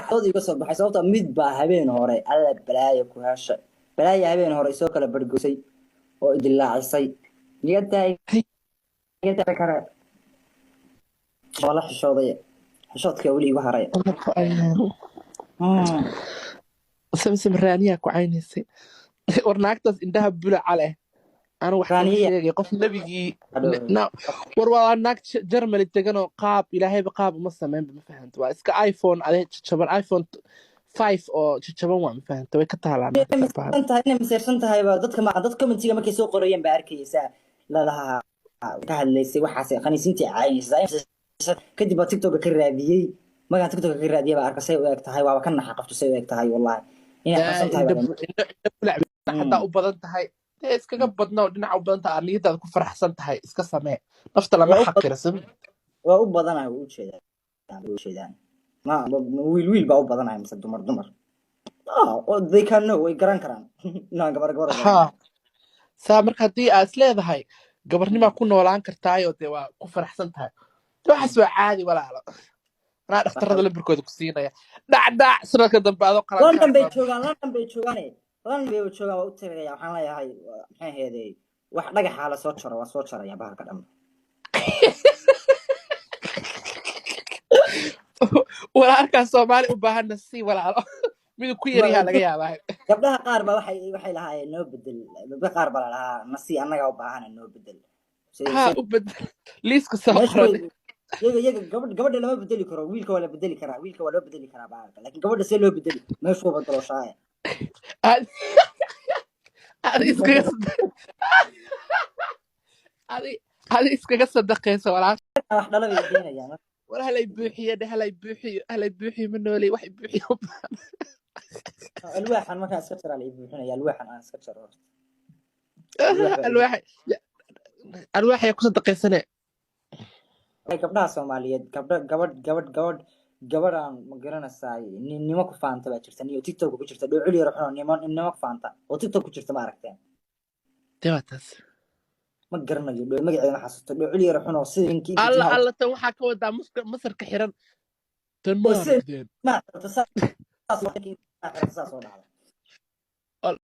xadood iga soo baxay sababta mid baa habeen hore alla balaayo ku hesha balaayo habeen hore soo kala bargosay oo idilaacisay niyada kare wala xishooday xishoodka wali igu haray samsam raaniyaa ku caynaysay war naagtaas indhaha bulaca leh anu wax kama sheegay qof nabigii war waa naag Germany deganoo qaab ilaahayba qaab uma sameynba ma fahanto waa iska iPhone adee jaban iPhone 5 oo jaban waa ma fahanto way ka taalaan miseersan tahay ba dadka commentiga markay soo qorayeen ba arkaysaa lalaha ka hadlaysay waxaas qaniisintii caayisay kadib TikTok ka raadiyay magan TikTok ka raadiyay ba arkasay u eg tahay waa ka naxa qabto say u eg tahay wallahi inay xasan tahay hadda u badan tahay iskaga badnaa dhinaca u badan tahay niyadaada ku faraxsan tahay iska samee nafta lama xaqirsan waa u badanahay u jeedaan ma wiil baa u badanahay mise dumar oo they can know way garan karaan inaan gabar saa marka haddii aad isleedahay gabarnimaa ku noolaan kartaayoo dee waa ku faraxsan tahay waxaas waa caadi walaalo anaa dhakhtarada lambarkooda ku siinaya dhacdhac sanadka dambe adoo London bay joogaan waa u tagaya waxaan leeyahay maxay heeday wax dhagaxa la soo jaro waa soo jaraya bahalka dhan walaalkaa Soomaali u baahanna si walaalo mid ku yariyaa laga yaabaa gabdhaha qaar ba waxay lahaayeen noo bedel gabdhaha qaar ba lahaa nasi annaga u baahana noo bedel u bedel liiska soo qoran yaga gabadha lama bedeli karo wiilka waa la bedeli karaa wiilka waa loo bedeli karaa bahalka laakiin gabadha see loo bedeli meeshuu bedelo shaaya adi iskaga sadaqayso walaal wax dhala bay keenayaan war halay buuxiyo ma noolay wax buuxiyo alwaaxan markaa iska jara la buuxinaya alwaaxan aan iska jaro alwaax ayaa ku sadaqaysane gabdhaha Soomaaliyeed gabadhan ma garanaysaa nimo ku faanta baa jirta niyo TikTok ku jirta dhoocul yar xun nimo ku faanta oo TikTok ku jirta ma aragteen deewatas ma garanayo magaceeda ma xasuusto dhoocul yar xun oo sidii alla tan waxa ka wadaa masarka xiran tan ma ma saas oo dhacda